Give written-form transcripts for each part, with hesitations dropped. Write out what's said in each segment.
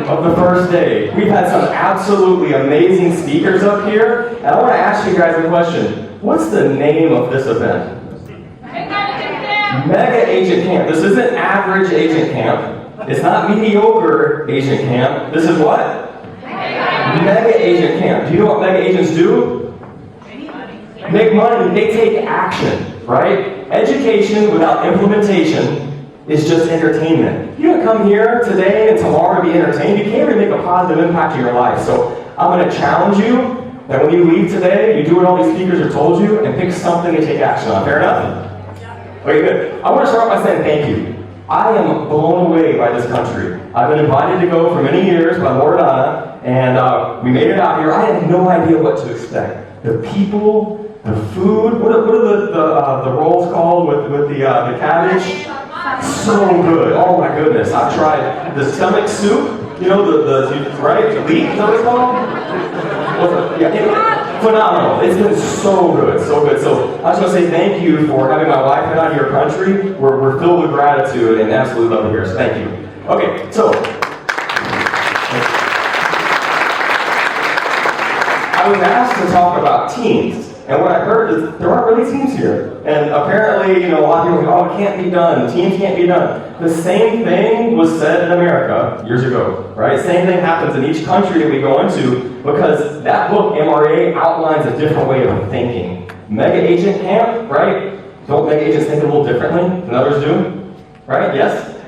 of the first day. We've had some absolutely amazing speakers up here, and I want to ask you guys a question. What's the name of this event? Mega Agent Camp. This isn't average agent camp. It's not mediocre agent camp. This is what? Mega Agent Camp. Do you know what mega agents do? Make money. They take action, right? Education without implementation is just entertainment. You don't come here today and tomorrow to be entertained. You can't really make a positive impact in your life. So I'm going to challenge you that when you leave today, you do what all these speakers have told you and pick something to take action on. Fair enough? Okay, good. I want to start by saying thank you. I am blown away by this country. I've been invited to go for many years by Rata, and we made it out here. I had no idea what to expect. The people, the food, what are the rolls called with the cabbage? So good. Oh my goodness. I've tried the stomach soup. You know, right? The leek, is that what it's called? Yeah, phenomenal. It's been so good, so good. So I just want to say thank you for having my wife come out of your country. We're filled with gratitude and absolutely love it here. So thank you. Okay, so I was asked to talk about teams. And what I heard is there aren't really teams here. And apparently, a lot of people go, oh, it can't be done. Teams can't be done. The same thing was said in America years ago, right? Same thing happens in each country that we go into because that book, MRA, outlines a different way of thinking. Mega Agent Camp, right? Don't mega agents think a little differently than others do? Right? Yes?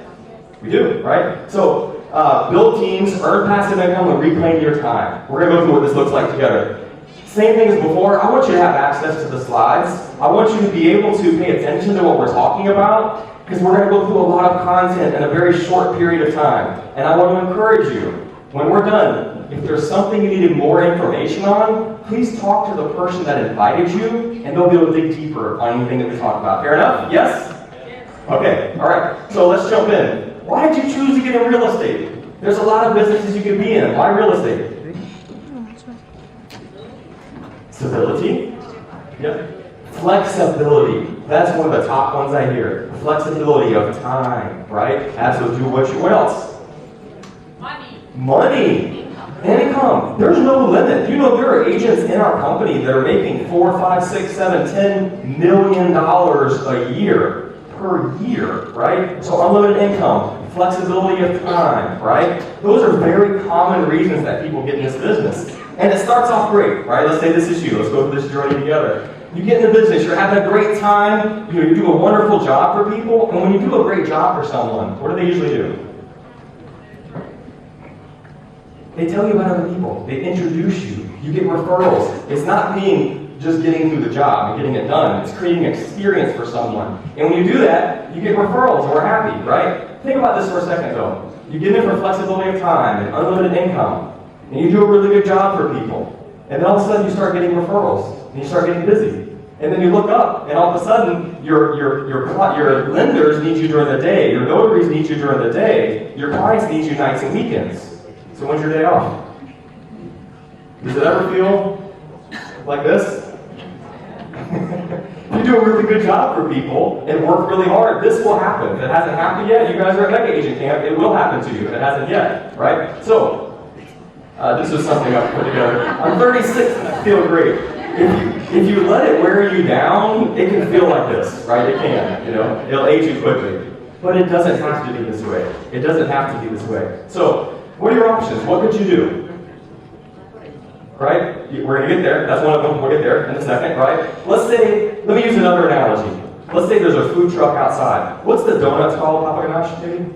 We do, right? So, build teams, earn passive income, and reclaim your time. We're going to go through what this looks like together. Same thing as before, I want you to have access to the slides. I want you to be able to pay attention to what we're talking about, because we're going to go through a lot of content in a very short period of time. And I want to encourage you, when we're done, if there's something you needed more information on, please talk to the person that invited you, and they'll be able to dig deeper on anything that we talk about. Fair enough? Yes? Okay, all right. So let's jump in. Why did you choose to get in real estate? There's a lot of businesses you could be in. Why real estate? Stability. Yep. Flexibility. That's one of the top ones I hear. Flexibility of time, right? Absolutely. What else? Money. Income. There's no limit. There are agents in our company that are making $4, $5, $6, $7, $10 million a year per year, right? So unlimited income, flexibility of time, right? Those are very common reasons that people get in this business. And it starts off great, right? Let's say this is you. Let's go through this journey together. You get in the business, you're having a great time, you do a wonderful job for people, and when you do a great job for someone, what do they usually do? They tell you about other people. They introduce you. You get referrals. It's not just getting through the job and getting it done. It's creating an experience for someone. And when you do that, you get referrals, and we're happy, right? Think about this for a second, though. You get in for flexibility of time and unlimited income. And you do a really good job for people. And then all of a sudden you start getting referrals. And you start getting busy. And then you look up, and all of a sudden your lenders need you during the day. Your notaries need you during the day. Your clients need you nights and weekends. So when's your day off? Does it ever feel like this? You do a really good job for people and work really hard. This will happen. If it hasn't happened yet, you guys are at Mega Agent Camp. It will happen to you if it hasn't yet, right? So, this is something I've put together. I'm 36 and I feel great. If you let it wear you down, it can feel like this, right? It can, It'll age you quickly. But it doesn't have to be this way. It doesn't have to be this way. So, what are your options? What could you do? Right? We're going to get there. That's one of them. We'll get there in a second, right? Let me use another analogy. Let's say there's a food truck outside. What's the donuts called, Papa Ganache, maybe?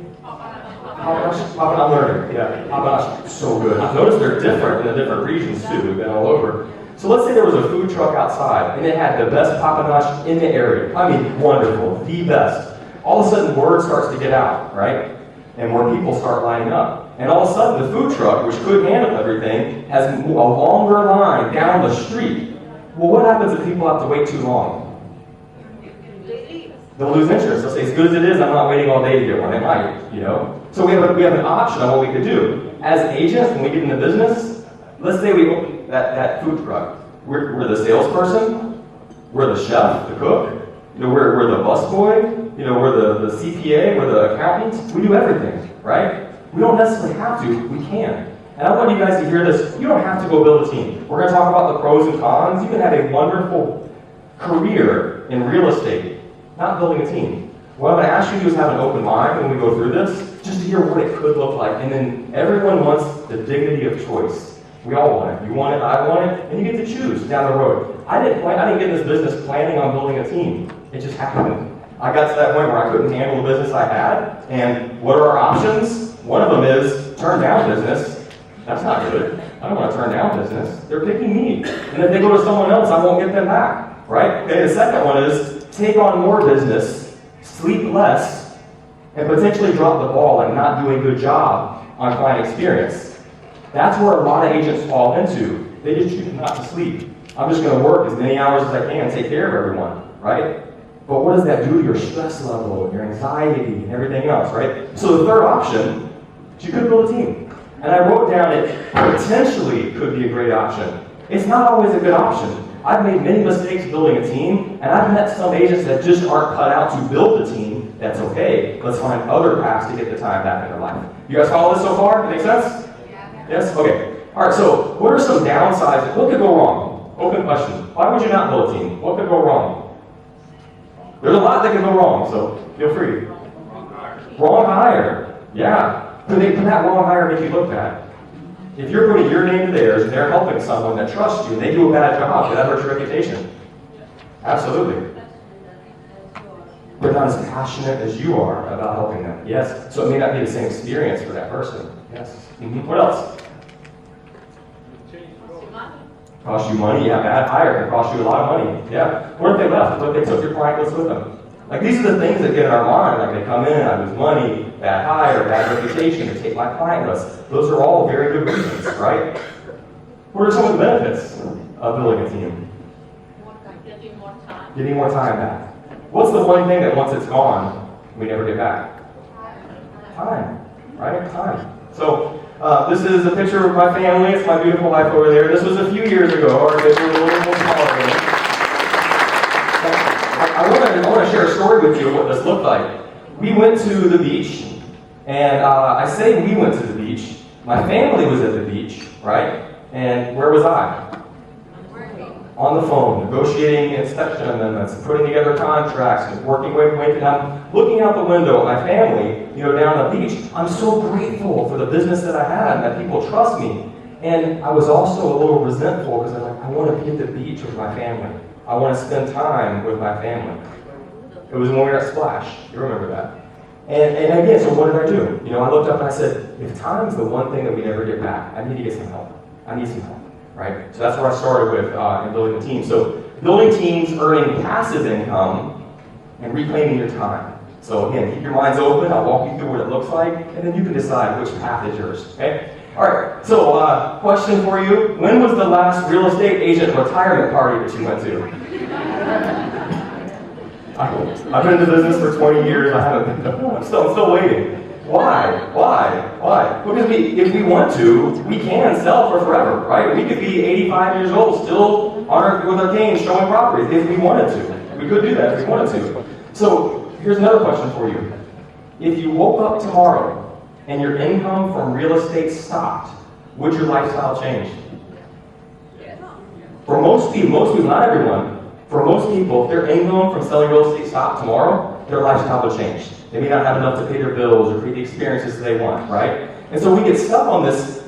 I'm learning. Yeah, Papa, so good. I've noticed they're different in the different regions too. We've been all over. So let's say there was a food truck outside, and it had the best Papa Ganache in the area. I mean, wonderful, the best. All of a sudden, word starts to get out, right? And more people start lining up. And all of a sudden, the food truck, which could handle everything, has a longer line down the street. Well, what happens if people have to wait too long? They'll lose interest. They'll say, as good as it is, I'm not waiting all day to get one. It might, So we have an option on what we could do. As agents, when we get into business, let's say we open that food truck. We're the salesperson, we're the chef, the cook, we're the busboy, we're the CPA, we're the accountant. We do everything, right? We don't necessarily have to, we can. And I want you guys to hear this. You don't have to go build a team. We're going to talk about the pros and cons. You can have a wonderful career in real estate, not building a team. What I'm going to ask you to do is have an open mind when we go through this, just to hear what it could look like. And then everyone wants the dignity of choice. We all want it. You want it, I want it, and you get to choose down the road. I didn't get in this business planning on building a team. It just happened. I got to that point where I couldn't handle the business I had. And what are our options? One of them is turn down business. That's not good. I don't want to turn down business. They're picking me. And if they go to someone else, I won't get them back. Right? Okay, the second one is take on more business, sleep less, and potentially drop the ball and not do a good job on client experience. That's where a lot of agents fall into. They just choose not to sleep. I'm just going to work as many hours as I can and take care of everyone, right? But what does that do to your stress level, your anxiety, and everything else, right? So the third option is you could build a team. And I wrote down it potentially could be a great option. It's not always a good option. I've made many mistakes building a team, and I've met some agents that just aren't cut out to build a team. That's okay. Let's find other paths to get the time back in their life. You guys follow this so far? Make sense? Yeah. Yes? Okay. All right, so what are some downsides? What could go wrong? Open question. Why would you not build a team? What could go wrong? There's a lot that can go wrong, so feel free. Wrong hire. Yeah. Could that wrong hire make you look bad? If you're putting your name to theirs and they're helping someone that trusts you and they do a bad job, could that hurt your reputation? Absolutely. They're not as passionate as you are about helping them. Yes. So it may not be the same experience for that person. Yes. Mm-hmm. What else? Cost you money? Yeah, bad hire can cost you a lot of money. Yeah. What if they left? What if they took your client list with them? Like, these are the things that get in our mind. Like, they come in, I lose money, bad hire, bad reputation, they take my client list. Those are all very good reasons, right? What are some of the benefits of building a team? Getting more time. Getting more time back. What's the one thing that once it's gone, we never get back? Time, right? Time. So, this is a picture of my family. It's my beautiful wife over there. This was a few years ago. Our kids were a little more smaller. I want to share a story with you of what this looked like. We went to the beach, and I say we went to the beach. My family was at the beach, right? And where was I? On the phone, negotiating inspection amendments, putting together contracts, and working with and I'm looking out the window at my family, down on the beach. I'm so grateful for the business that I had and that people trust me. And I was also a little resentful because I'm like, I want to be at the beach with my family. I want to spend time with my family. It was when we were at Splash. You remember that. And again, so what did I do? I looked up and I said, if time's the one thing that we never get back, I need to get some help. I need some help, right? So that's where I started with in building a team. So building teams, earning passive income, and reclaiming your time. So again, keep your minds open. I'll walk you through what it looks like, and then you can decide which path is yours, okay? All right, so question for you. When was the last real estate agent retirement party that you went to? I've been in the business for 20 years. I haven't been to one. I'm still waiting. Why? Because if we want to, we can sell for forever, right? We could be 85 years old, still with our cane showing properties if we wanted to. We could do that if we wanted to. So here's another question for you. If you woke up tomorrow and your income from real estate stopped, would your lifestyle change? For most people, not everyone, for most people, if their income from selling real estate stopped tomorrow, their lifestyle would change. They may not have enough to pay their bills or create the experiences they want, right? And so we get stuck on this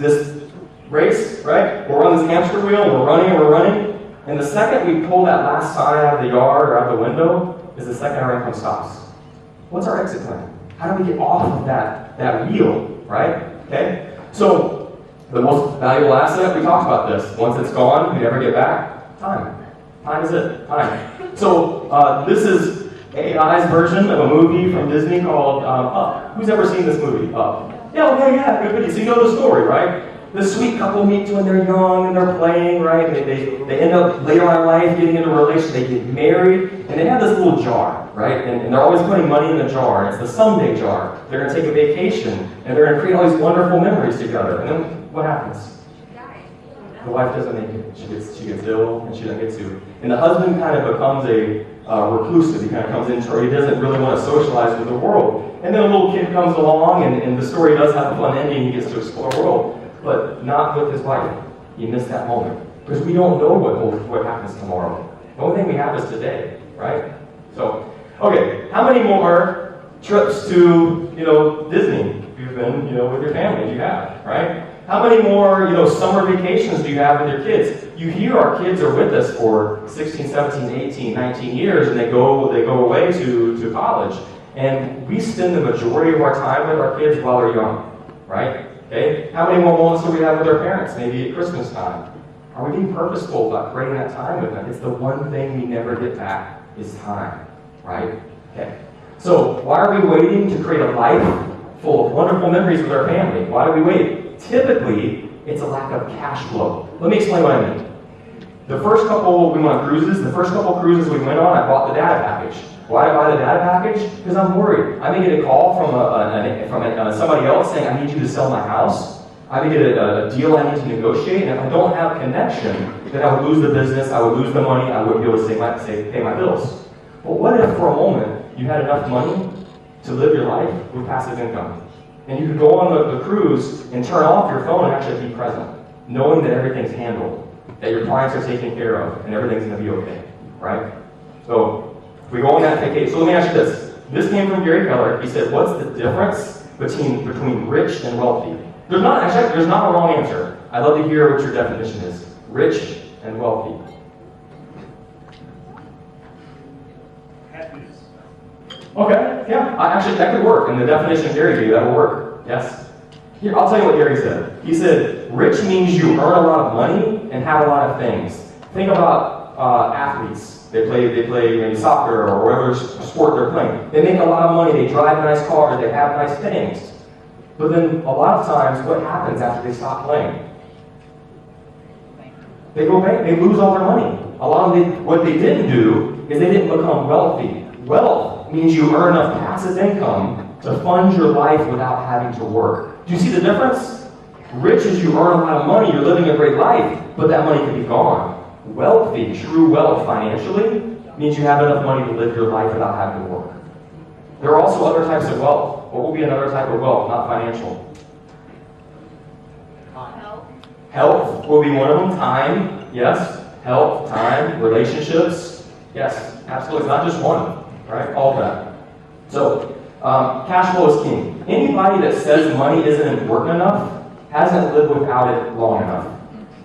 race, right? We're on this hamster wheel, and we're running, and the second we pull that last sign out of the yard or out the window is the second our income stops. What's our exit plan? How do we get off of that wheel, right? Okay? So the most valuable asset, we talked about this. Once it's gone, we never get back. Time. Time is it. Time. So this is AI's version of a movie from Disney called Up. Who's ever seen this movie, Up? Yeah, good video. So you know the story, right? The sweet couple meet when they're young and they're playing, right? They end up later on in life getting into a relationship, they get married, and they have this little jar, right? And they're always putting money in the jar. It's the someday jar. They're going to take a vacation, and they're going to create all these wonderful memories together. And then what happens? the wife doesn't make it. She gets ill, and she doesn't get to. And the husband kind of becomes a reclusive. He kind of comes into, or he doesn't really want to socialize with the world. And then a little kid comes along, and the story does have a fun ending. He gets to explore the world, but not with his wife. He missed that moment. Because we don't know what happens tomorrow. The only thing we have is today, right? So, okay, how many more trips to, Disney you've been, with your family you have, right? How many more, summer vacations do you have with your kids? You hear our kids are with us for 16, 17, 18, 19 years, and they go away to college. And we spend the majority of our time with our kids while they're young, right? Okay? How many more moments do we have with our parents, maybe at Christmas time? Are we being purposeful about creating that time with them? It's the one thing we never get back is time, right? Okay. So why are we waiting to create a life full of wonderful memories with our family? Why do we wait? Typically, it's a lack of cash flow. Let me explain what I mean. The first couple we went on cruises, the first couple cruises we went on, I bought the data package. Why did I buy the data package? Because I'm worried. I may get a call from somebody else saying, I need you to sell my house. I may get a deal I need to negotiate, and if I don't have connection, then I would lose the business, I would lose the money, I wouldn't be able to pay my bills. But what if for a moment you had enough money to live your life with passive income? And you could go on the cruise and turn off your phone and actually be present, knowing that everything's handled, that your clients are taken care of, and everything's going to be okay, right? So, if we go on that vacation, so let me ask you this. This came from Gary Keller. He said, what's the difference between rich and wealthy? There's not a wrong answer. I'd love to hear what your definition is. Rich and wealthy. Happiness. Okay, yeah. Actually, that could work. And the definition Gary gave, that'll work. Yes? Here, I'll tell you what Gary said. He said, rich means you earn a lot of money and have a lot of things. Think about athletes. They play maybe soccer or whatever sport they're playing. They make a lot of money. They drive nice cars. They have nice things. But then a lot of times, what happens after they stop playing? They go back, they lose all their money. A lot of what they didn't do is they didn't become wealthy. Wealth means you earn enough passive income to fund your life without having to work. Do you see the difference? Rich is you earn a lot of money, you're living a great life, but that money can be gone. Wealthy, true wealth financially, means you have enough money to live your life without having to work. There are also other types of wealth. What will be another type of wealth, not financial? Health. Health will be one of them. Time, yes. Health, time, relationships, yes. Absolutely, not just one, right? All of that. So, cash flow is king. Anybody that says money isn't important enough hasn't lived without it long enough.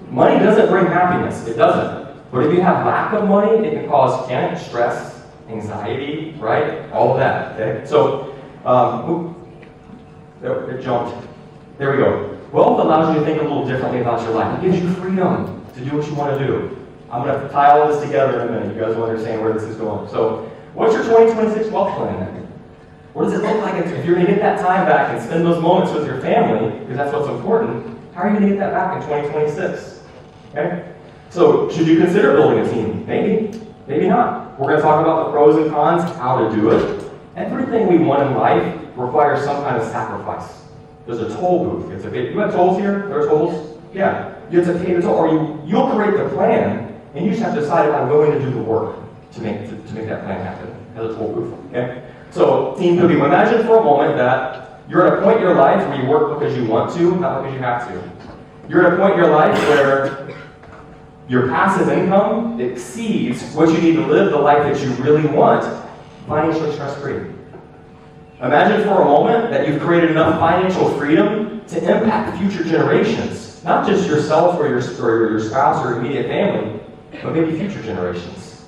Money doesn't bring happiness. It doesn't. But if you have lack of money, it can cause stress, anxiety, right? All of that, okay? So, it jumped. There we go. Wealth allows you to think a little differently about your life. It gives you freedom to do what you want to do. I'm going to tie all this together in a minute. You guys will understand where this is going. So, what's your 2026 wealth plan then? What does it look like if you're going to get that time back and spend those moments with your family, because that's what's important? How are you going to get that back in 2026? Okay? So, should you consider building a team? Maybe. Maybe not. We're going to talk about the pros and cons, how to do it. Everything we want in life requires some kind of sacrifice. There's a toll booth. It's okay. You have tolls here? There are tolls? Yeah. You have to pay the toll, or you'll create the plan, and you just have to decide if I'm willing to do the work to make that plan happen. As a toll booth. Okay? So, team could be. Imagine for a moment that you're at a point in your life where you work because you want to, not because you have to. You're at a point in your life where your passive income exceeds what you need to live the life that you really want, financially stress-free. Imagine for a moment that you've created enough financial freedom to impact future generations, not just yourself or your spouse or immediate family, but maybe future generations.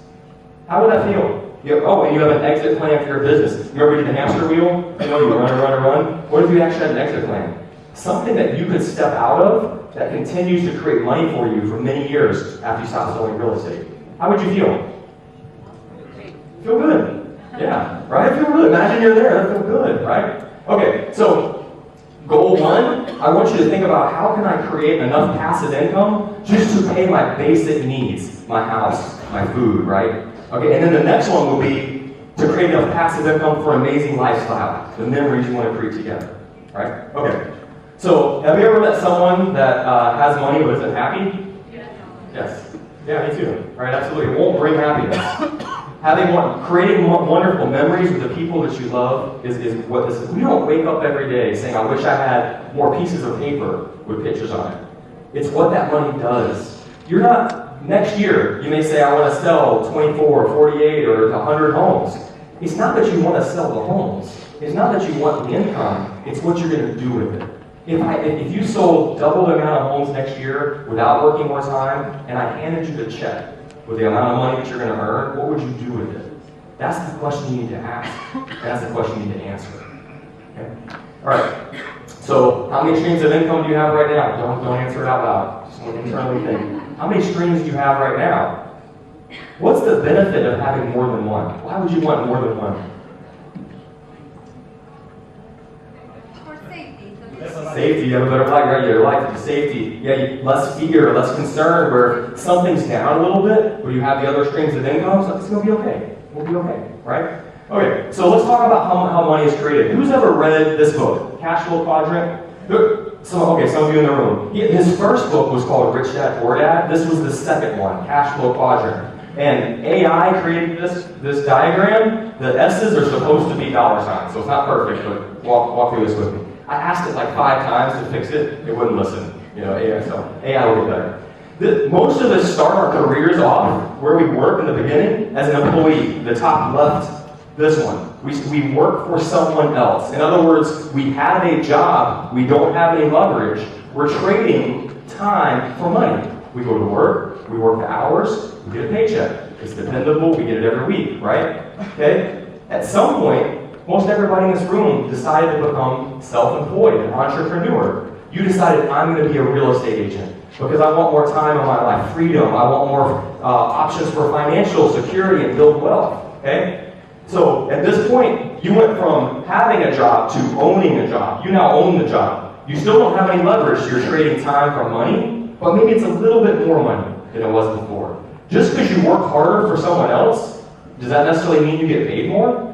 How would that feel? And you have an exit plan for your business. You ever did the hamster wheel? You run. What if you actually had an exit plan? Something that you could step out of that continues to create money for you for many years after you stop selling real estate. How would you feel? Feel good. Yeah, right? Feel good. Imagine you're there. That feel good, right? Okay, so goal one, I want you to think about how can I create enough passive income just to pay my basic needs, my house, my food, right? Okay, and then the next one will be to create enough passive income for an amazing lifestyle, the memories you want to create together, right? Okay. So, have you ever met someone that has money but isn't happy? Yes. Yeah, me too. Right, absolutely. It won't bring happiness. Creating wonderful memories with the people that you love is what this is. We don't wake up every day saying, I wish I had more pieces of paper with pictures on it. It's what that money does. You're not, next year, you may say, I want to sell 24, 48, or 100 homes. It's not that you want to sell the homes. It's not that you want the income. It's what you're going to do with it. If you sold double the amount of homes next year without working more time, and I handed you the check with the amount of money that you're going to earn, what would you do with it? That's the question you need to ask. That's the question you need to answer. Okay? All right. So, how many streams of income do you have right now? Don't answer it out loud. Just internally think. How many streams do you have right now? What's the benefit of having more than one? Why would you want more than one? Safety, you have a better life, right? Your life, safety. Yeah, less fear, less concern, where something's down a little bit, but you have the other streams of income, so it's going to be okay. We'll be okay, right? Okay, so let's talk about how money is created. Who's ever read this book, Cash Flow Quadrant? Some of you in the room. His first book was called Rich Dad, Poor Dad. This was the second one, Cash Flow Quadrant. And AI created this diagram. The S's are supposed to be dollar signs, so it's not perfect, but walk through this with me. I asked it like 5 times to fix it. It wouldn't listen. AI will get better. Most of us start our careers off where we work in the beginning as an employee. The top left, this one. We work for someone else. In other words, we have a job. We don't have any leverage. We're trading time for money. We go to work. We work the hours. We get a paycheck. It's dependable. We get it every week, right? Okay? At some point, most everybody in this room decided to become self-employed, an entrepreneur. You decided, I'm going to be a real estate agent because I want more time in my life, freedom. I want more options for financial security and build wealth. Okay? So at this point, you went from having a job to owning a job. You now own the job. You still don't have any leverage. You're trading time for money, but maybe it's a little bit more money than it was before. Just because you work harder for someone else, does that necessarily mean you get paid more?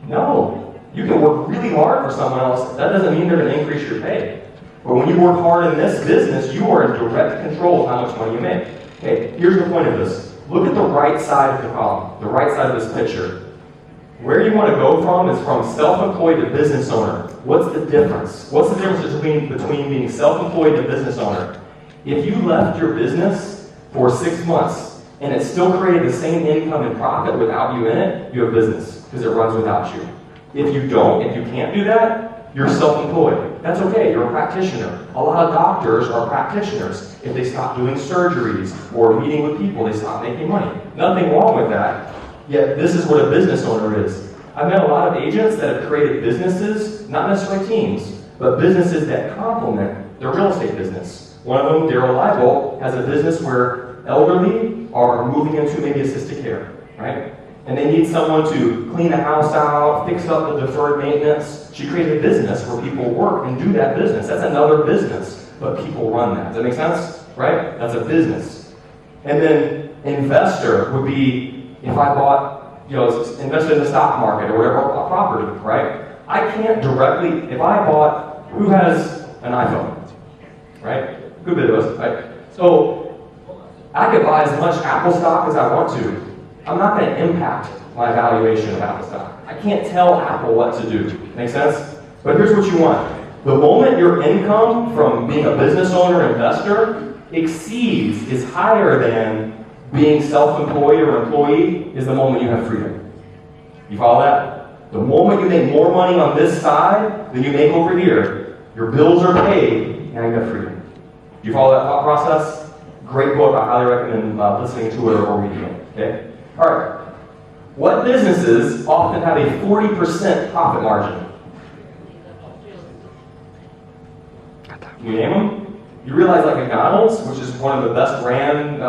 No. You can work really hard for someone else. That doesn't mean they're going to increase your pay. But when you work hard in this business, you are in direct control of how much money you make. Okay, here's the point of this. Look at the right side of the column, the right side of this picture. Where you want to go from is from self-employed to business owner. What's the difference? What's the difference between being self-employed and business owner? If you left your business for 6 months and it still created the same income and profit without you in it, you have business because it runs without you. If you can't do that, you're self-employed. That's okay, you're a practitioner. A lot of doctors are practitioners. If they stop doing surgeries or meeting with people, they stop making money. Nothing wrong with that. Yet this is what a business owner is. I've met a lot of agents that have created businesses, not necessarily teams, but businesses that complement their real estate business. One of them, Daryl Leibel, has a business where elderly are moving into maybe assisted care, right? And they need someone to clean the house out, fix up the deferred maintenance. She created a business where people work and do that business. That's another business, but people run that. Does that make sense? Right? That's a business. And then investor would be if I bought, invested in the stock market or whatever, a property, right? I can't directly, if I bought, who has an iPhone, right? Good bit of us, right? So I could buy as much Apple stock as I want to. I'm not going to impact my valuation of Apple stock. I can't tell Apple what to do. Make sense? But here's what you want. The moment your income from being a business owner, investor, is higher than being self-employed or employee, is the moment you have freedom. You follow that? The moment you make more money on this side than you make over here, your bills are paid, now you have freedom. Do you follow that thought process? Great book. I highly recommend listening to it or reading it. Okay? All right. What businesses often have a 40% profit margin? Can you name them? You realize like McDonald's, which is one of the best ran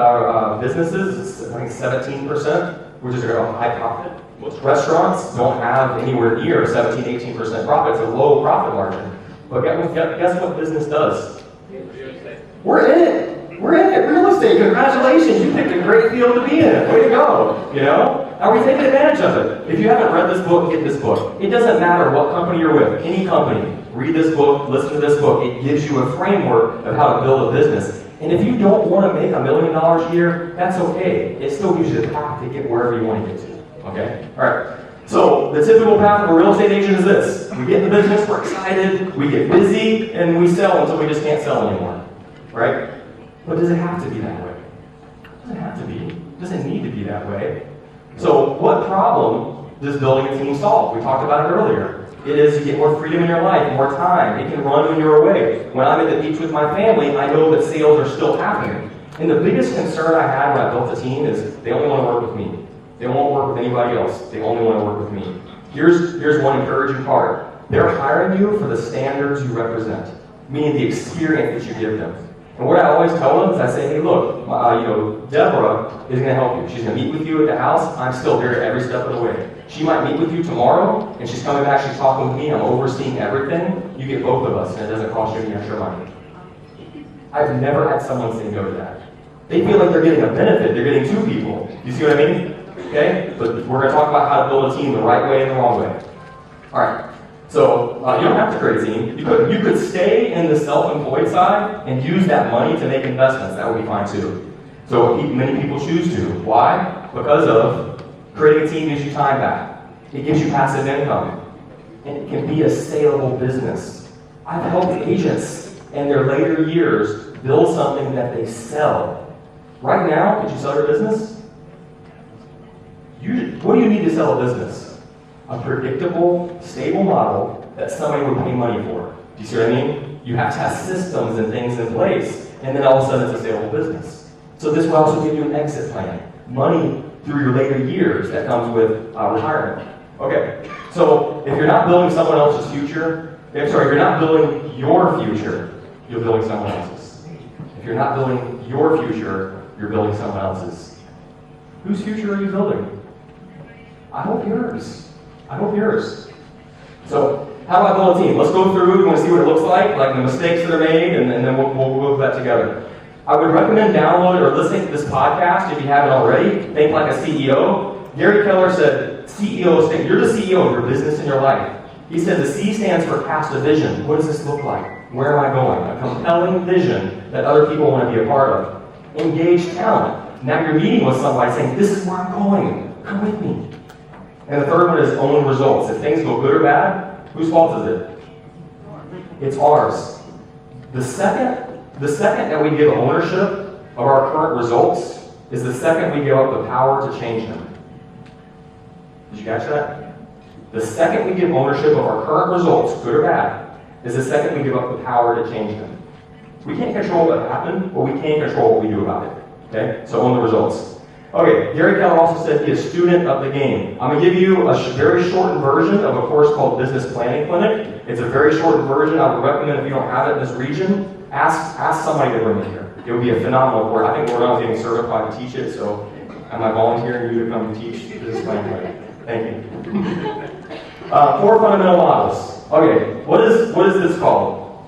businesses, it's I think 17%, which is a high profit. Most restaurants don't have anywhere near 17, 18% profit. It's a low profit margin. But guess what business does? We're in it. We're in it. Real estate. Congratulations. You picked a great field to be in. Way to go. Are we taking advantage of it? If you haven't read this book, get this book. It doesn't matter what company you're with. Any company. Read this book. Listen to this book. It gives you a framework of how to build a business. And if you don't want to make $1 million a year, that's okay. It still gives you the path to get wherever you want to get to. Okay? All right. So the typical path of a real estate agent is this. We get in the business, we're excited, we get busy, and we sell until we just can't sell anymore. Right? But does it have to be that way? It doesn't have to be. It doesn't need to be that way. So what problem does building a team solve? We talked about it earlier. It is you get more freedom in your life, more time. It can run when you're away. When I'm at the beach with my family, I know that sales are still happening. And the biggest concern I had when I built the team is they only want to work with me. They won't work with anybody else. They only want to work with me. Here's one encouraging part. They're hiring you for the standards you represent, meaning the experience that you give them. And what I always tell them is I say, hey, look, Deborah is going to help you. She's going to meet with you at the house. I'm still here every step of the way. She might meet with you tomorrow, and she's coming back, she's talking with me, I'm overseeing everything. You get both of us, and it doesn't cost you any extra money. I've never had someone say no to that. They feel like they're getting a benefit. They're getting two people. You see what I mean? Okay? But we're going to talk about how to build a team the right way and the wrong way. All right. So you don't have to create a team. You could stay in the self-employed side and use that money to make investments. That would be fine too. So many people choose to. Why? Because of creating a team gives you time back. It gives you passive income. And it can be a saleable business. I've helped agents in their later years build something that they sell. Right now, could you sell your business? What do you need to sell a business? A predictable, stable model that somebody would pay money for. Do you see what I mean? You have to have systems and things in place, and then all of a sudden it's a saleable business. So this will also give you an exit plan. Money through your later years that comes with retirement. Okay, so if you're not building someone else's future, if you're not building your future, you're building someone else's. If you're not building your future, you're building someone else's. Whose future are you building? I hope yours. I hope yours. So, how do I build a team? Let's go through. You want to see what it looks like the mistakes that are made, and then we'll go through that together. I would recommend downloading or listening to this podcast if you haven't already. Think like a CEO. Gary Keller said, CEOs think you're the CEO of your business and your life. He said the C stands for cast a vision. What does this look like? Where am I going? A compelling vision that other people want to be a part of. Engage talent. Now you're meeting with somebody saying, this is where I'm going. Come with me. And the third one is own results. If things go good or bad, whose fault is it? It's ours. The second that we give ownership of our current results is the second we give up the power to change them. Did you catch that? The second we give ownership of our current results, good or bad, is the second we give up the power to change them. We can't control what happened, but we can control what we do about it. Okay? So own the results. Okay, Gary Keller also said be a student of the game. I'm going to give you a very shortened version of a course called Business Planning Clinic. It's a very shortened version. I would recommend if you don't have it in this region, ask somebody to bring it here. It would be a phenomenal course. I think we're not getting certified to teach it, so am I volunteering you to come teach Business Planning Clinic? Thank you. 4 fundamental models. Okay, what is this called?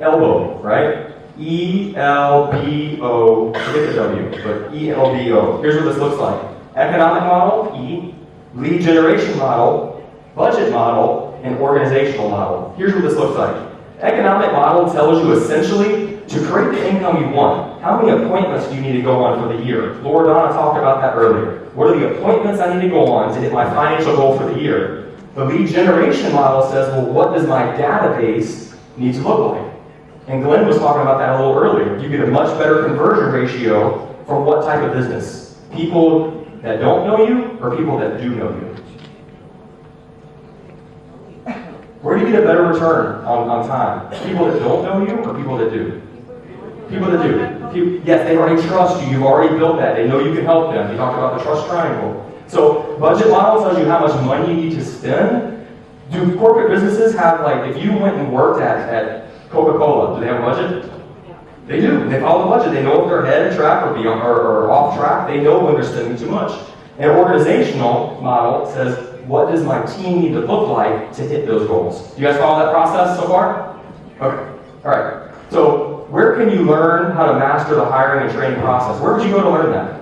Elbow, right? E-L-B-O, forget the W, but E-L-B-O. Here's what this looks like. Economic model, E, lead generation model, budget model, and organizational model. Here's what this looks like. Economic model tells you essentially to create the income you want. How many appointments do you need to go on for the year? Laura Donna talked about that earlier. What are the appointments I need to go on to hit my financial goal for the year? The lead generation model says, well, what does my database need to look like? And Glenn was talking about that a little earlier. You get a much better conversion ratio from what type of business? People that don't know you or people that do know you? Where do you get a better return on time? People that don't know you or people that do? People that do. Yes, they already trust you. You've already built that. They know you can help them. You talked about the trust triangle. So budget model tells you how much money you need to spend. Do corporate businesses have, if you went and worked at Coca-Cola, do they have a budget? They do. They follow the budget. They know if they're ahead of track or off track. They know when they're spending too much. An organizational model says, what does my team need to look like to hit those goals? Do you guys follow that process so far? Okay. All right. So where can you learn how to master the hiring and training process? Where would you go to learn that?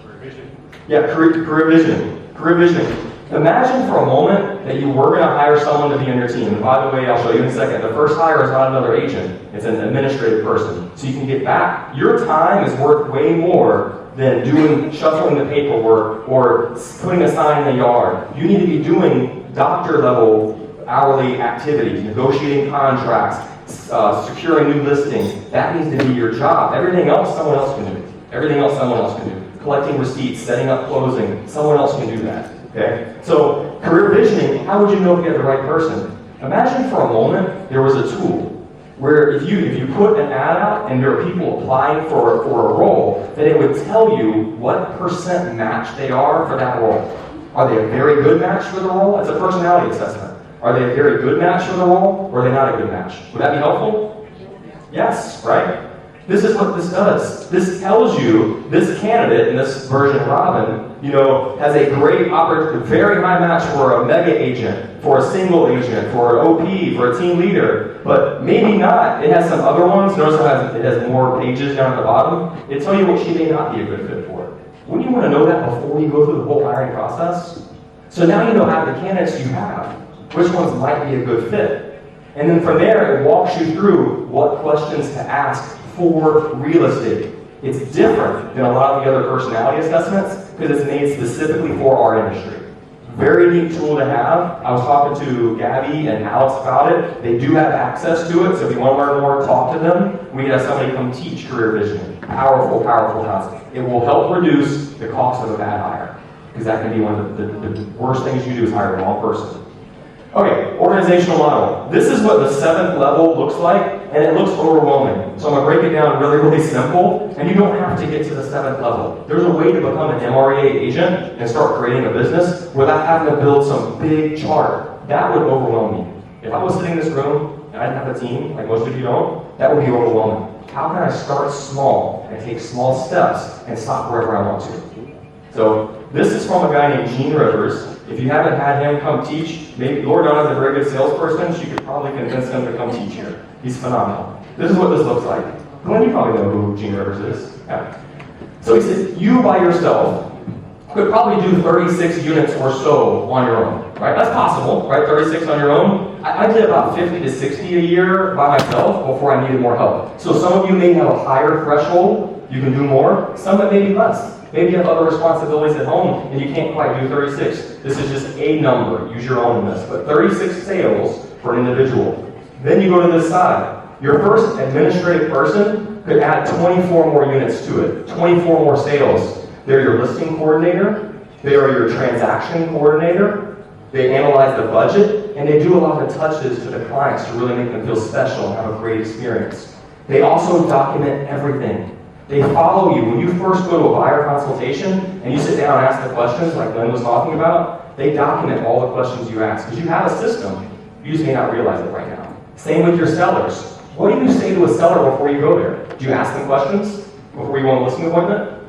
Career vision. Yeah, career vision. Career vision. Imagine for a moment that you were going to hire someone to be on your team. And by the way, I'll show you in a second. The first hire is not another agent. It's an administrative person. So you can get back. Your time is worth way more than shuffling the paperwork or putting a sign in the yard. You need to be doing doctor-level hourly activities, negotiating contracts, securing new listings. That needs to be your job. Everything else, someone else can do. Everything else, someone else can do. Collecting receipts, setting up closing, someone else can do that. Okay? So, career visioning, how would you know if you had the right person? Imagine for a moment there was a tool where if you put an ad out and there are people applying for a role, that it would tell you what percent match they are for that role. Are they a very good match for the role? It's a personality assessment. Are they a very good match for the role, or are they not a good match? Would that be helpful? Yes, right? This is what this does. This tells you this candidate, in this version Robin, has a great very high match for a mega agent, for a single agent, for an OP, for a team leader, but maybe not. It has some other ones. Notice it has more pages down at the bottom. It tells you what she may not be a good fit for. Wouldn't you want to know that before you go through the whole hiring process? So now you know how the candidates you have, which ones might be a good fit. And then from there, it walks you through what questions to ask for real estate. It's different than a lot of the other personality assessments because it's made specifically for our industry. Very neat tool to have. I was talking to Gabby and Alex about it. They do have access to it, so if you want to learn more, talk to them. We can have somebody come teach career visioning. Powerful, powerful housing. It will help reduce the cost of a bad hire because that can be one of the worst things you do is hire the wrong person. Okay, organizational model. This is what the 7th level looks like, and it looks overwhelming. So I'm going to break it down really, really simple, and you don't have to get to the 7th level. There's a way to become an MREA agent and start creating a business without having to build some big chart. That would overwhelm me. If I was sitting in this room and I didn't have a team, like most of you don't, that would be overwhelming. How can I start small and take small steps and stop wherever I want to? So this is from a guy named Gene Rivers. If you haven't had him come teach, maybe Lord Donna's a very good salesperson. She could probably convince him to come teach here. He's phenomenal. This is what this looks like. Glenn, you probably know who Gene Rivers is. Yeah. So he said, you by yourself could probably do 36 units or so on your own. Right? That's possible, right? 36 on your own. I did about 50 to 60 a year by myself before I needed more help. So some of you may have a higher threshold. You can do more. Some that may be less. Maybe you have other responsibilities at home and you can't quite do 36. This is just a number. Use your own in this. But 36 sales for an individual. Then you go to this side. Your first administrative person could add 24 more units to it. 24 more sales. They're your listing coordinator. They are your transaction coordinator. They analyze the budget. And they do a lot of touches to the clients to really make them feel special and have a great experience. They also document everything. They follow you. When you first go to a buyer consultation and you sit down and ask the questions like Glenn was talking about, they document all the questions you ask because you have a system. You just may not realize it right now. Same with your sellers. What do you say to a seller before you go there? Do you ask them questions before you go on a listing appointment?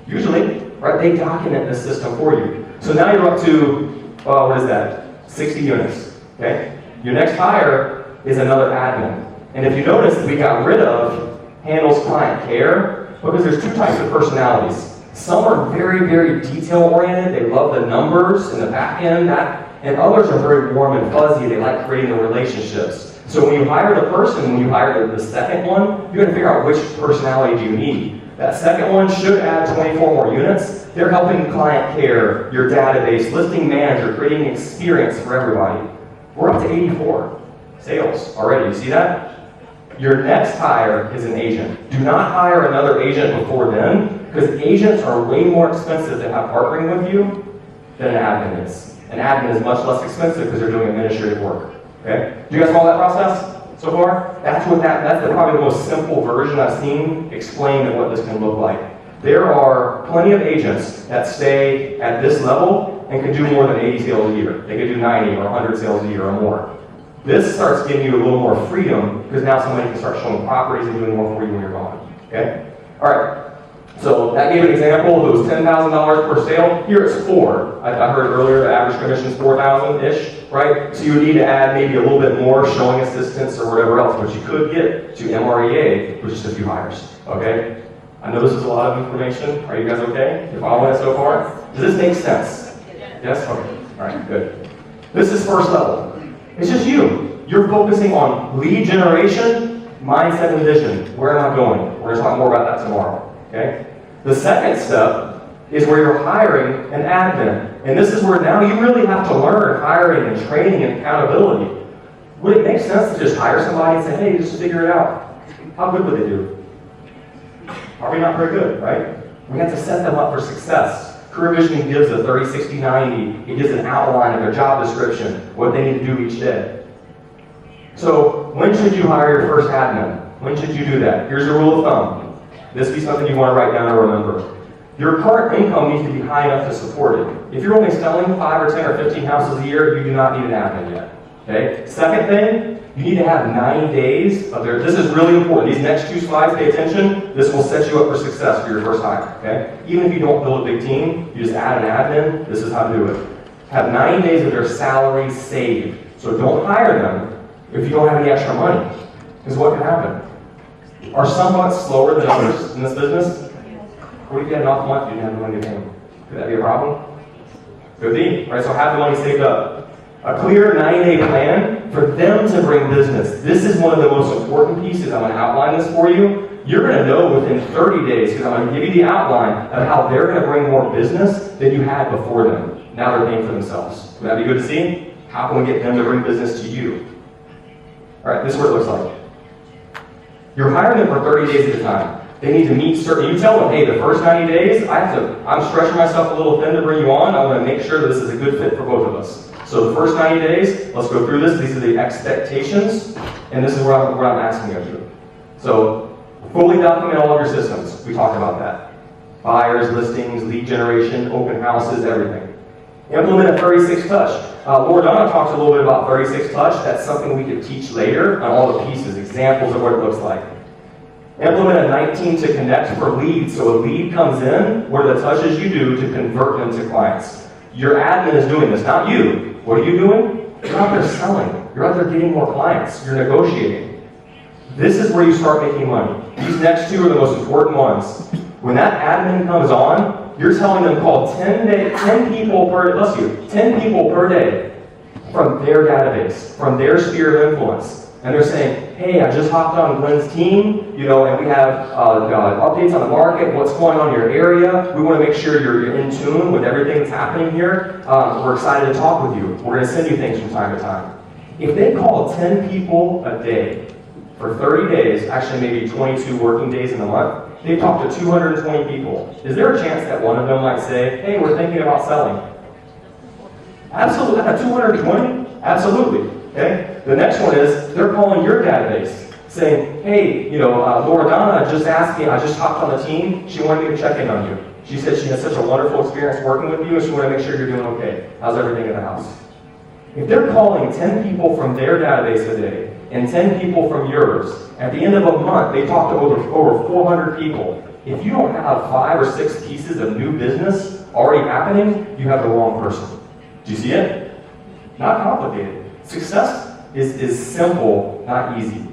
Usually, right? They document this system for you. So now you're up to, what is that? 60 units. Okay? Your next hire is another admin. And if you notice, we got rid of handles client care. Because there's two types of personalities. Some are very, very detail-oriented. They love the numbers and the back end. And others are very warm and fuzzy. They like creating the relationships. So when you hire the person, when you hire the second one, you're going to figure out which personality do you need. That second one should add 24 more units. They're helping client care, your database, listing manager, creating an experience for everybody. We're up to 84 sales already. You see that? Your next hire is an agent. Do not hire another agent before then, because agents are way more expensive to have partnering with you than an admin is. An admin is much less expensive because they're doing administrative work. Okay? Do you guys follow that process so far? That's probably the most simple version I've seen explain what this can look like. There are plenty of agents that stay at this level and can do more than 80 sales a year. They could do 90 or 100 sales a year or more. This starts giving you a little more freedom because now somebody can start showing properties and doing more for you when you're gone. Okay? All right. So that gave an example. If it was $10,000 per sale, here it's 4. I heard earlier the average commission is 4,000-ish, right? So you would need to add maybe a little bit more showing assistance or whatever else, but you could get to MREA with just a few hires. Okay? I know this is a lot of information. Are you guys okay? You following it so far? Does this make sense? Yes? Okay. All right, good. This is first level. It's just you. You're focusing on lead generation, mindset, and vision. Where am I going? We're going to talk more about that tomorrow. Okay? The second step is where you're hiring an admin. And this is where now you really have to learn hiring and training and accountability. Would it make sense to just hire somebody and say, hey, just figure it out? How good would they do? Probably not very good, right? We have to set them up for success. Career Visioning gives a 30, 60, 90. It gives an outline of their job description, what they need to do each day. So when should you hire your first admin? When should you do that? Here's a rule of thumb. This be something you want to write down or remember. Your current income needs to be high enough to support it. If you're only selling 5 or 10 or 15 houses a year, you do not need an admin yet. Okay? Second thing, you need to have 90 days of their, this is really important. These next 2 slides, pay attention. This will set you up for success for your first hire. Okay? Even if you don't build a big team, you just add an admin, this is how to do it. Have 90 days of their salary saved. So don't hire them if you don't have any extra money. Because what can happen? Are some months slower than others in this business? What if you had an off month, you didn't have the money to pay them? Could that be a problem? Could be, right? So have the money saved up. A clear 90-day plan for them to bring business. This is one of the most important pieces. I'm going to outline this for you. You're going to know within 30 days, because I'm going to give you the outline of how they're going to bring more business than you had before them. Now they're paying for themselves. Would that be good to see? How can we get them to bring business to you? All right, this is what it looks like. You're hiring them for 30 days at a time. They need to meet certain, you tell them, hey, the first 90 days, I'm stretching myself a little thin to bring you on. I want to make sure that this is a good fit for both of us. So the first 90 days, let's go through this. These are the expectations, and this is what I'm asking of you. So fully document all of your systems. We talked about that. Buyers, listings, lead generation, open houses, everything. Implement a 36 touch. Loredana talked a little bit about 36 touch. That's something we could teach later on all the pieces, examples of what it looks like. Implement a 19 to connect for leads. So a lead comes in, what are the touches you do to convert them to clients? Your admin is doing this, not you. What are you doing? You're out there selling. You're out there getting more clients. You're negotiating. This is where you start making money. These next 2 are the most important ones. When that admin comes on, you're telling them call 10 people per day from their database, from their sphere of influence. And they're saying, hey, I just hopped on Glenn's team, and we have updates on the market, what's going on in your area. We want to make sure you're in tune with everything that's happening here. We're excited to talk with you. We're going to send you things from time to time. If they call 10 people a day for 30 days, actually maybe 22 working days in a month, they've talked to 220 people. Is there a chance that one of them might say, hey, we're thinking about selling? Absolutely. 220? Absolutely. Okay? The next one is, they're calling your database, saying, hey, Loredana just asked me, I just hopped on the team, she wanted me to check in on you. She said she had such a wonderful experience working with you, and she wanted to make sure you're doing okay. How's everything in the house? If they're calling 10 people from their database a day, and 10 people from yours, at the end of a month, they talk to over 400 people. If you don't have 5 or 6 pieces of new business already happening, you have the wrong person. Do you see it? Not complicated. Success is simple, not easy.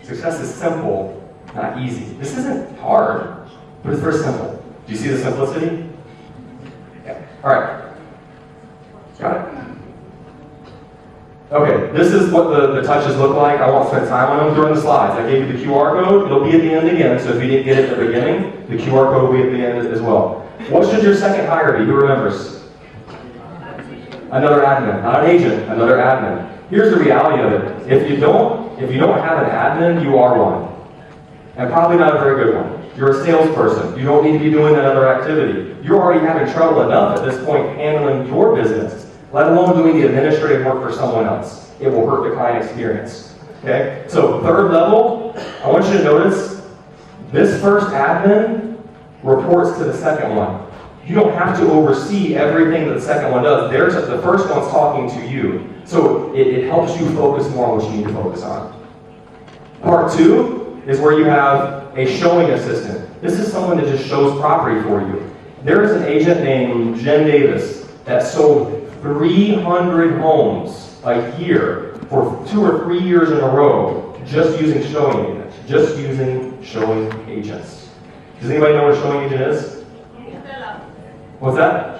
Success is simple, not easy. This isn't hard, but it's very simple. Do you see the simplicity? Yeah. All right. Got it? Okay, this is what the touches look like. I won't spend time on them during the slides. I gave you the QR code. It'll be at the end again, so if you didn't get it at the beginning, the QR code will be at the end as well. What should your second hire be? Who remembers? Another admin. Not an agent, another admin. Here's the reality of it. If you don't have an admin, you are one. And probably not a very good one. You're a salesperson. You don't need to be doing that other activity. You're already having trouble enough at this point handling your business, let alone doing the administrative work for someone else. It will hurt the client experience. Okay? So third level, I want you to notice this first admin reports to the second one. You don't have to oversee everything that the second one does. The first one's talking to you. So it helps you focus more on what you need to focus on. Part 2 is where you have a showing assistant. This is someone that just shows property for you. There is an agent named Jen Davis that sold 300 homes a year for 2 or 3 years in a row just using showing agents. Just using showing agents. Does anybody know what a showing agent is? What's that?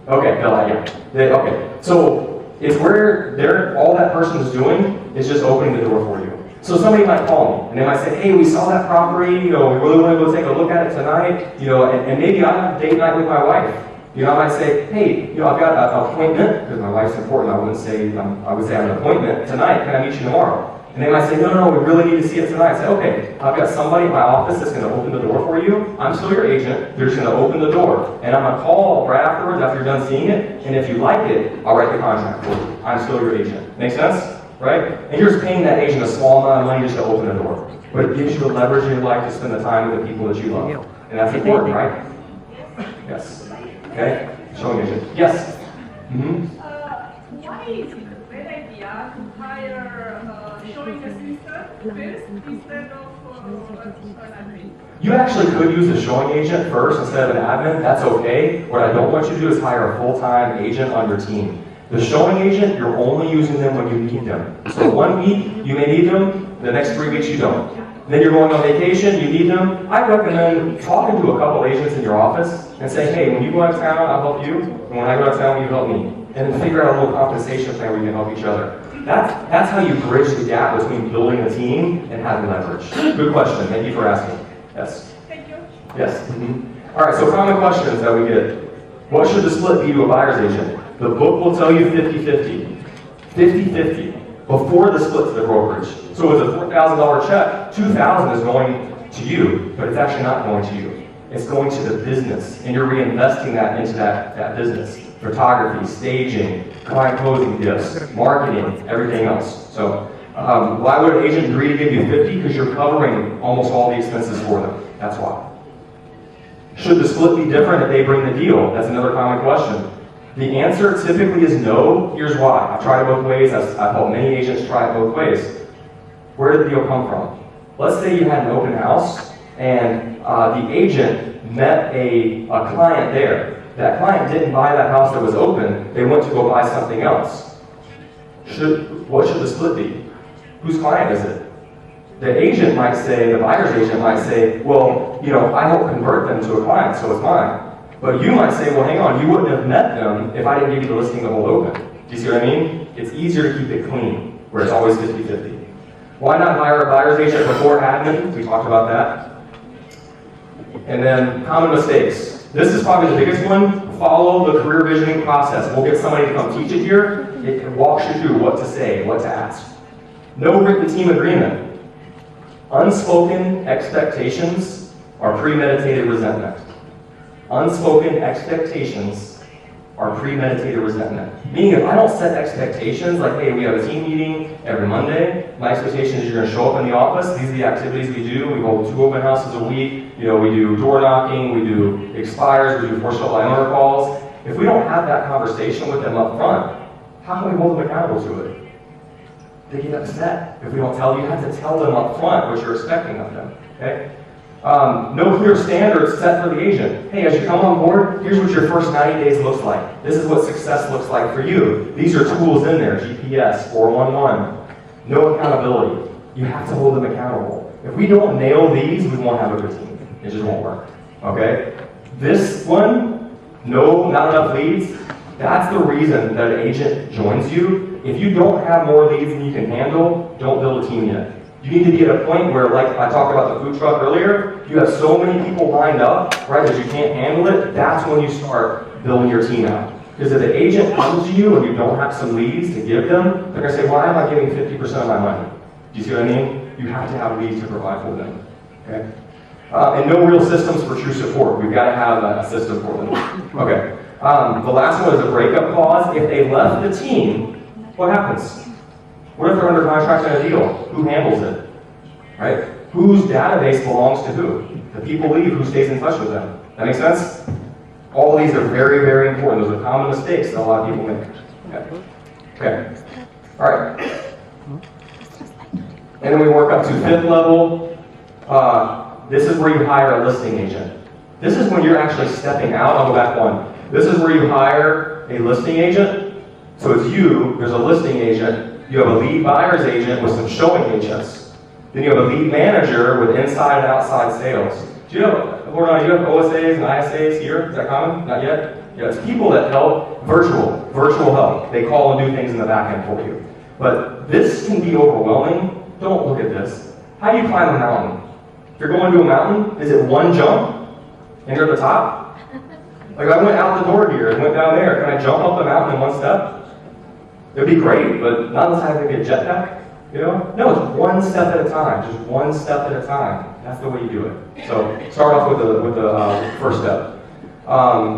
Okay, okay. So it's where all that person is doing is just opening the door for you. So somebody might call me and they might say, hey, we saw that property, we really want to go take a look at it tonight, and maybe I have a date night with my wife. I might say, hey, I've got an appointment, because my wife's important. I would say I have an appointment tonight. Can I meet you tomorrow? And they might say, no, we really need to see it tonight. I say, okay, I've got somebody in my office that's going to open the door for you. I'm still your agent. They're just going to open the door. And I'm going to call right afterwards after you're done seeing it. And if you like it, I'll write the contract for you. I'm still your agent. Make sense? Right? And you're just paying that agent a small amount of money just to open the door. But it gives you the leverage in your life to spend the time with the people that you love. And that's important, right? Yes. Okay? Showing agent. Yes? Mm-hmm. Why is it a bad idea to hire showing assistant first instead of an admin? You actually could use a showing agent first instead of an admin. That's okay. What I don't want you to do is hire a full-time agent on your team. The showing agent, you're only using them when you need them. So 1 week, you may need them. The next 3 weeks, you don't. Then you're going on vacation, you need them. I recommend talking to a couple agents in your office and saying, hey, when you go out of town, I'll help you. And when I go out of town, you help me. And then figure out a little compensation plan where you can help each other. That's how you bridge the gap between building a team and having leverage. Good question. Thank you for asking. Yes? Thank you. Yes? Mm-hmm. All right, so common questions that we get. What should the split be to a buyer's agent? The book will tell you 50-50. 50-50 before the split to the brokerage. So it's a $4,000 check, $2,000 is going to you, but it's actually not going to you. It's going to the business, and you're reinvesting that into that business. Photography, staging, client closing gifts, marketing, everything else. So why would an agent agree to give you 50? Because you're covering almost all the expenses for them. That's why. Should the split be different if they bring the deal? That's another common question. The answer typically is no. Here's why. I've tried it both ways. I've helped many agents try it both ways. Where did the deal come from? Let's say you had an open house and the agent met a client there. That client didn't buy that house that was open. They went to go buy something else. What should the split be? Whose client is it? The agent might say, the buyer's agent might say, well, I helped convert them to a client, so it's mine. But you might say, well, hang on, you wouldn't have met them if I didn't give you the listing to hold open. Do you see what I mean? It's easier to keep it clean, where it's always 50-50. Why not hire a buyer's agent before admin? We talked about that. And then common mistakes. This is probably the biggest one. Follow the career visioning process. We'll get somebody to come teach it here. It walks you through what to say, what to ask. No written team agreement. Unspoken expectations are premeditated resentment. Unspoken expectations are premeditated resentment. Meaning if I don't set expectations, like, hey, we have a team meeting every Monday, my expectation is you're going to show up in the office, these are the activities we do, we hold 2 open houses a week, we do door knocking, we do expires, we do forced line owner calls. If we don't have that conversation with them up front, how can we hold them accountable to it? They get upset if we don't tell you. You have to tell them up front what you're expecting of them. Okay? No clear standards set for the agent. Hey, as you come on board, here's what your first 90 days looks like. This is what success looks like for you. These are tools in there, GPS, 411. No accountability. You have to hold them accountable. If we don't nail these, we won't have a good team. It just won't work. Okay? This one, no, not enough leads, that's the reason that an agent joins you. If you don't have more leads than you can handle, don't build a team yet. You need to be at a point where, like I talked about the food truck earlier, you have so many people lined up, right, that you can't handle it. That's when you start building your team out. Because if the agent comes to you and you don't have some leads to give them, they're going to say, why am I giving 50% of my money? Do you see what I mean? You have to have leads to provide for them. Okay? And no real systems for true support. We've got to have a system for them. Okay. The last one is a breakup clause. If they left the team, what happens? What if they're under contract on a deal? Who handles it? Right? Whose database belongs to who? The people leave, who stays in touch with them? That makes sense? All of these are very, very important. Those are common mistakes that a lot of people make. Okay. All right. And then we work up to 5th level. This is where you hire a listing agent. This is when you're actually stepping out. I'll go back one. This is where you hire a listing agent. So it's you, there's a listing agent. You have a lead buyer's agent with some showing agents. Then you have a lead manager with inside and outside sales. Do you have OSAs and ISAs here? Is that common? Not yet? Yeah, it's people that help virtual help. They call and do things in the back end for you. But this can be overwhelming. Don't look at this. How do you climb a mountain? If you're going to a mountain, is it one jump and you're at the top? Like I went out the door here and went down there. Can I jump up the mountain in one step? It'd be great, but not unless I have to get a jetpack. You know? No, it's one step at a time. Just one step at a time. That's the way you do it. So start off with the first step.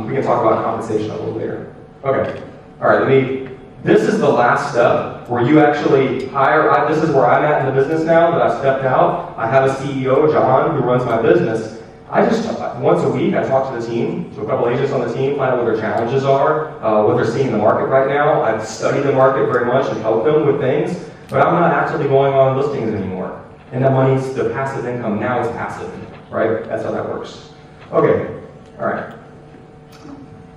We can talk about compensation a little later. Okay. All right. This is the last step where you actually hire. This is where I'm at in the business now that I've stepped out. I have a CEO, John, who runs my business. I just once a week I talk to the team, to a couple agents on the team, find out what their challenges are, what they're seeing in the market right now. I've studied the market very much and helped them with things. But I'm not actively going on listings anymore. And that money's the passive income. Now it's passive, right? That's how that works. Okay, all right.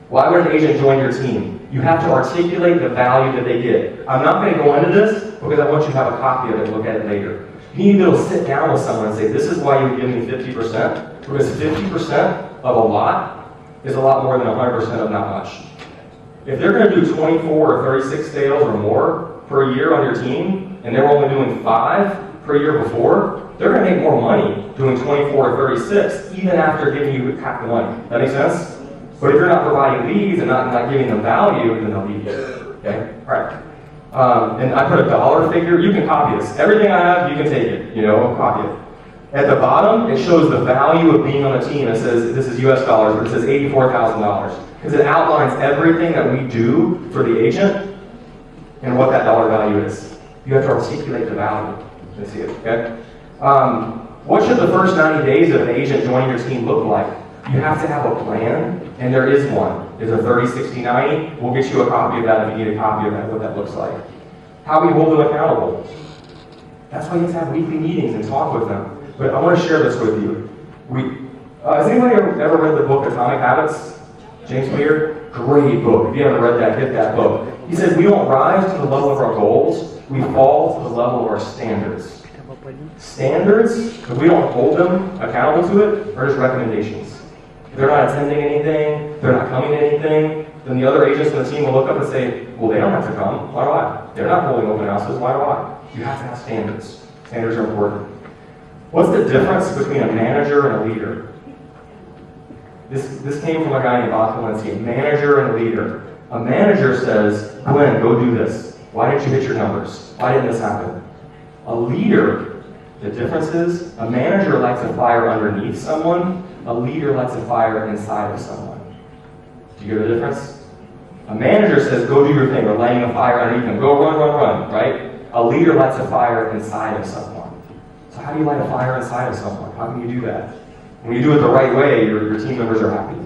Why would an agent join your team? You have to articulate the value that they get. I'm not going to go into this because I want you to have a copy of it and look at it later. You need to be able to sit down with someone and say, this is why you would give me 50%, because 50% of a lot is a lot more than 100% of not much. If they're going to do 24 or 36 sales or more per year on your team, and they're only doing 5 per year before, they're going to make more money doing 24 or 36, even after giving you half the money. That makes sense? But if you're not providing leads and not giving them value, then they'll leave you. Okay? All right. And I put a dollar figure. You can copy this. Everything I have, you can take it. You know, copy it. At the bottom, it shows the value of being on a team. It says, this is US dollars, but it says $84,000. Because it outlines everything that we do for the agent and what that dollar value is. You have to articulate the value to see it, okay? What should the first 90 days of an agent joining your team look like? You have to have a plan, and there is one. There's a 30, 60, 90. We'll get you a copy of that if you need a copy of that, what that looks like. How we hold them accountable. That's why you have to have weekly meetings and talk with them. But I want to share this with you. Has anybody ever read the book Atomic Habits? James Clear? Great book. If you haven't read that, get that book. He says we don't rise to the level of our goals, we fall to the level of our standards. Standards, if we don't hold them accountable to it, are just recommendations. If they're not attending anything, they're not coming to anything, then the other agents on the team will look up and say, well, they don't have to come. Why do I? They're not holding open houses. Why do I? You have to have standards. Standards are important. What's the difference between a manager and a leader? This came from a guy named Bob Walensky, a manager and a leader. A manager says, Glenn, go do this. Why didn't you hit your numbers? Why didn't this happen? A leader, the difference is, a manager likes a fire underneath someone, a leader likes a fire inside of someone. Do you hear the difference? A manager says, go do your thing, or lighting a fire underneath them. Go run, right? A leader lights a fire inside of someone. So how do you light a fire inside of someone? How can you do that? When you do it the right way, your team members are happy.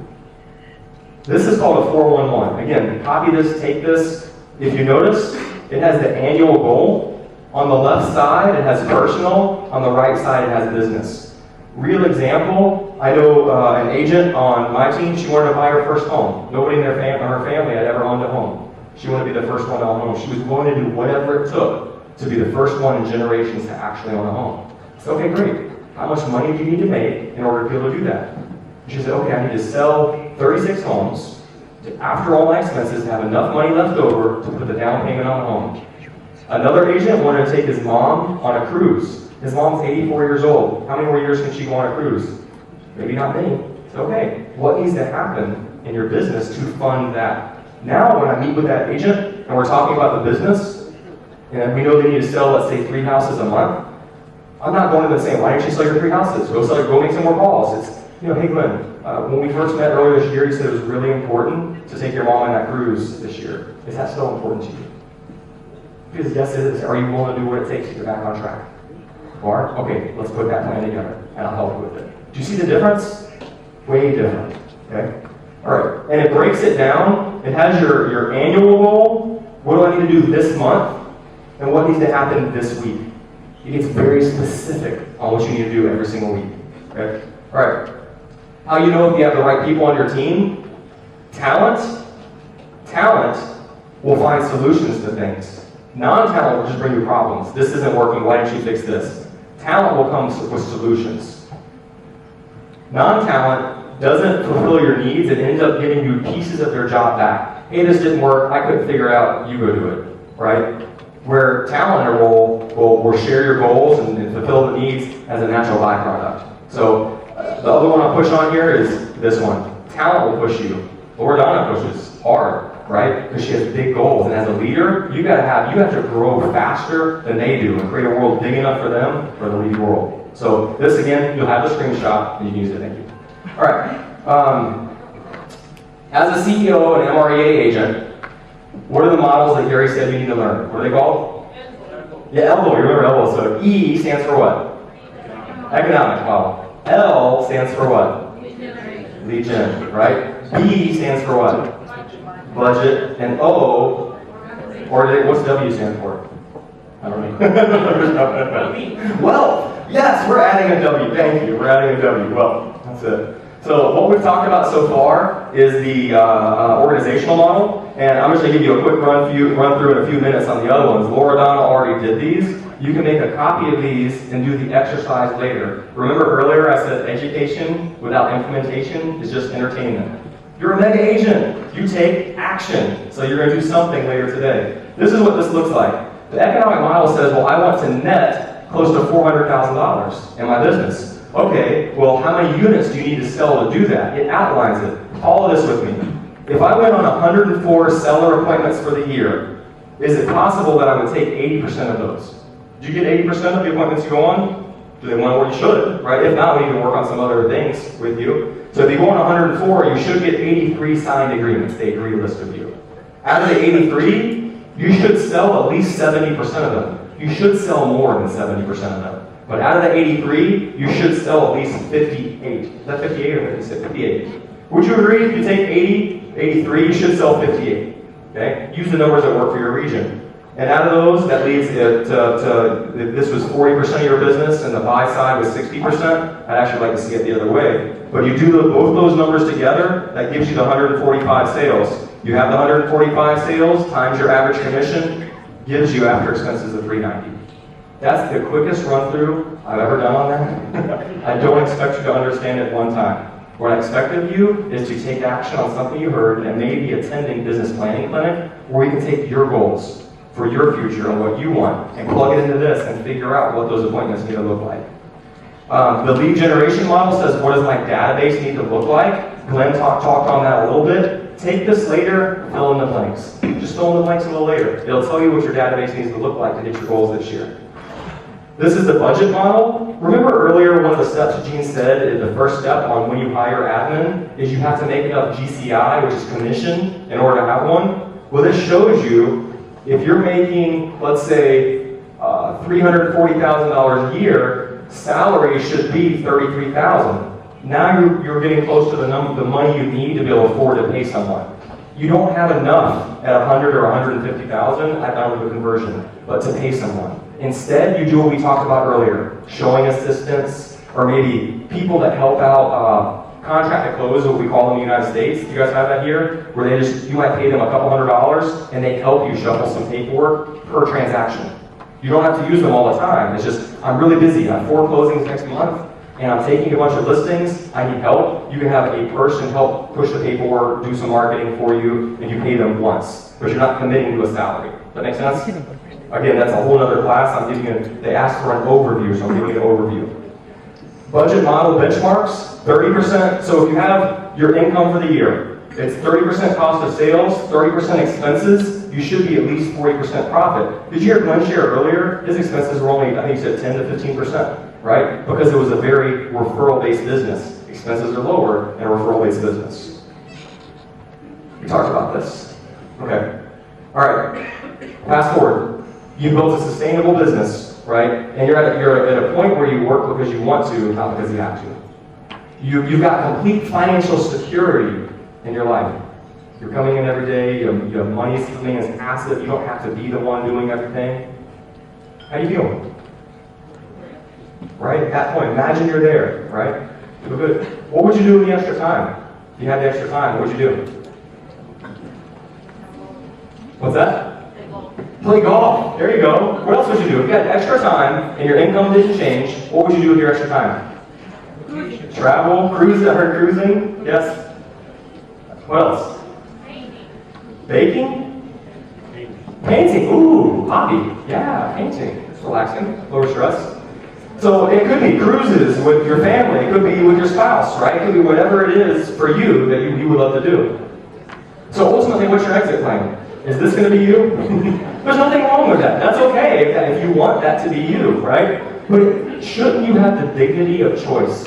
This is called a 411. Again, copy this, take this. If you notice, it has the annual goal. On the left side, it has personal. On the right side, it has business. Real example, I know an agent on my team, she wanted to buy her first home. Nobody in her family had ever owned a home. She wanted to be the first one to own a home. She was willing to do whatever it took to be the first one in generations to actually own a home. So, okay, great. How much money do you need to make in order to be able to do that? She said, okay, I need to sell 36 homes to, after all my expenses, to have enough money left over to put the down payment on the home. Another agent wanted to take his mom on a cruise. His mom's 84 years old. How many more years can she go on a cruise? Maybe not many. It's okay. What needs to happen in your business to fund that? Now, when I meet with that agent and we're talking about the business, and we know they need to sell, let's say, 3 houses a month, I'm not going to them saying, why didn't you sell your 3 houses? Go make some more calls. It's, hey Glenn, when we first met earlier this year, you said it was really important to take your mom on that cruise this year. Is that still important to you? Because yes, it is. Are you willing to do what it takes to get back on track? Or, okay, let's put that plan together, and I'll help you with it. Do you see the difference? Way different, okay? All right, and it breaks it down. It has your annual goal. What do I need to do this month? And what needs to happen this week? It gets very specific on what you need to do every single week, okay? All right, how you know if you have the right people on your team? Talent will find solutions to things. Non-talent will just bring you problems. This isn't working, why didn't you fix this? Talent will come with solutions. Non-talent doesn't fulfill your needs and ends up giving you pieces of their job back. Hey, this didn't work, I couldn't figure it out, you go do it, right? Where talent will share your goals and fulfill the needs as a natural byproduct. So the other one I'll push on here is this one. Talent will push you. Loredana pushes hard, right? Because she has big goals, and as a leader, you have to grow faster than they do and create a world big enough for them for the lead world. So this again, you'll have the screenshot and you can use it. Thank you. All right. As a CEO and MREA agent, what are the models that Gary said you need to learn? What are they called? Yeah, ELBO. You remember ELBO. So E stands for what? Economic model. L stands for what? Lead gen, right? B stands for what? Budget. And O, what's W stand for? I don't know. Wealth. Yes, we're adding a W. Thank you. We're adding a W. Wealth. That's it. So what we've talked about so far is the organizational model, and I'm just going to give you a quick run through in a few minutes on the other ones. Loredana already did these. You can make a copy of these and do the exercise later. Remember earlier I said education without implementation is just entertainment. You're a mega agent. You take action. So you're going to do something later today. This is what this looks like. The economic model says, well, I want to net close to $400,000 in my business. Okay, well, how many units do you need to sell to do that? It outlines it. Follow this with me. If I went on 104 seller appointments for the year, is it possible that I would take 80% of those? Do you get 80% of the appointments you go on? Do they want to? You should, right? If not, we need to work on some other things with you. So if you go on 104, you should get 83 signed agreements. They agree list with you. Out of the 83, you should sell at least 70% of them. You should sell more than 70% of them. But out of the 83, you should sell at least 58. Is that 58 or 56? 58. Would you agree if you take 83, you should sell 58? Okay? Use the numbers that work for your region. And out of those, that leads to this was 40% of your business and the buy side was 60%. I'd actually like to see it the other way. But you do both those numbers together, that gives you the 145 sales. You have the 145 sales times your average commission, gives you after expenses of 390. That's the quickest run through I've ever done on that. I don't expect you to understand it one time. What I expect of you is to take action on something you heard and maybe attending business planning clinic where you can take your goals for your future and what you want and plug it into this and figure out what those appointments need to look like. The lead generation model says, what does my database need to look like? Glenn talked on that a little bit. Take this later, fill in the blanks. Just fill in the blanks a little later. It'll tell you what your database needs to look like to hit your goals this year. This is the budget model. Remember earlier one of the steps Gene said, the first step on when you hire admin is you have to make enough GCI, which is commission, in order to have one. Well, this shows you if you're making, let's say, $340,000 a year, salary should be $33,000. Now you're getting close to the money you need to be able to afford to pay someone. You don't have enough at 100 or 150,000 at time of the conversion, but to pay someone. Instead, you do what we talked about earlier, showing assistance, or maybe people that help out contract to close, what we call in the United States. You guys have that here? Where you might pay them a couple $100 and they help you shuffle some paperwork per transaction. You don't have to use them all the time. It's just, I'm really busy. I have 4 closings next month and I'm taking a bunch of listings. I need help. You can have a person help push the paperwork, do some marketing for you, and you pay them once. But you're not committing to a salary. Does that make sense? Again, that's a whole other class. I'm giving you, they asked for an overview, so I'm giving you an overview. Budget model benchmarks, 30%. So if you have your income for the year, it's 30% cost of sales, 30% expenses, you should be at least 40% profit. Did you hear Glenn share earlier? His expenses were only, I think he said 10 to 15%, right? Because it was a very referral-based business. Expenses are lower in a referral-based business. We talked about this. Okay. All right. Fast forward. You built a sustainable business, right? And you're at a point where you work because you want to, not because you have to. You've got complete financial security in your life. You're coming in every day, you have money coming in as passive, you don't have to be the one doing everything. How do you feel? Right? At that point, imagine you're there, right? Feel good. What would you do with the extra time? If you had the extra time, what would you do? What's that? Play golf. There you go. What else would you do? If you had extra time and your income didn't change, what would you do with your extra time? travel, cruise, I heard cruising. Yes? What else? Baking? Painting. Ooh, hobby. Yeah, painting. It's relaxing, lower stress. So it could be cruises with your family. It could be with your spouse, right? It could be whatever it is for you that you would love to do. So ultimately, what's your exit plan? Is this going to be you? There's nothing wrong with that. That's okay if you want that to be you, right? But shouldn't you have the dignity of choice?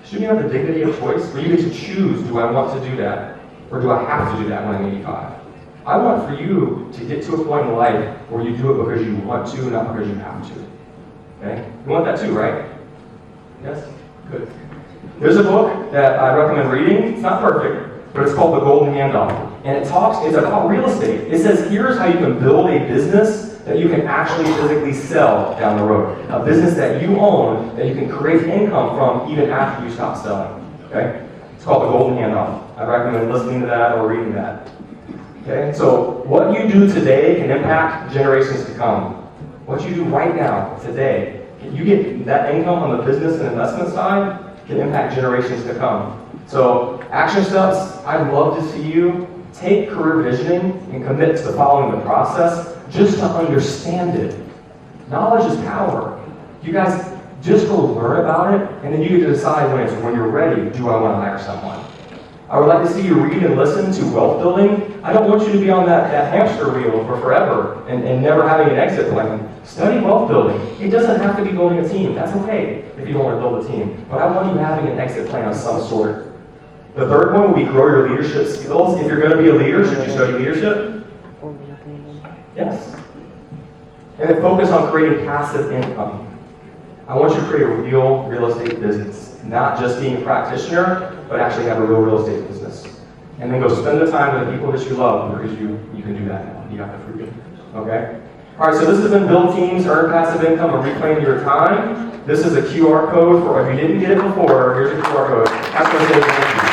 Shouldn't you have the dignity of choice where you get to choose, do I want to do that? Or do I have to do that when I'm 85? I want for you to get to a point in life where you do it because you want to, not because you have to. Okay? You want that too, right? Yes? Good. There's a book that I recommend reading. It's not perfect, but it's called The Golden Handoff. And it's about real estate. It says, here's how you can build a business that you can actually physically sell down the road. A business that you own, that you can create income from even after you stop selling. Okay? It's called The Golden Handoff. I recommend listening to that or reading that. Okay? So what you do today can impact generations to come. What you do right now, today, you get that income on the business and investment side can impact generations to come. So action steps, I'd love to see you take career visioning and commit to following the process just to understand it. Knowledge is power. You guys just go learn about it, and then you get to decide when you're ready, do I want to hire someone? I would like to see you read and listen to wealth building. I don't want you to be on that hamster wheel for forever and never having an exit plan. Study wealth building. It doesn't have to be building a team. That's okay if you don't want to build a team. But I want you having an exit plan of some sort. The third one will be grow your leadership skills. If you're going to be a leader, should you study leadership? Yes. And then focus on creating passive income. I want you to create a real estate business. Not just being a practitioner, but actually have a real estate business. And then go spend the time with the people that you love because you can do that now. You got the freedom. Okay? Alright, so this has been Build Teams, Earn Passive Income, and Reclaim Your Time. This is a QR code for if you didn't get it before, here's a QR code. That's what it is.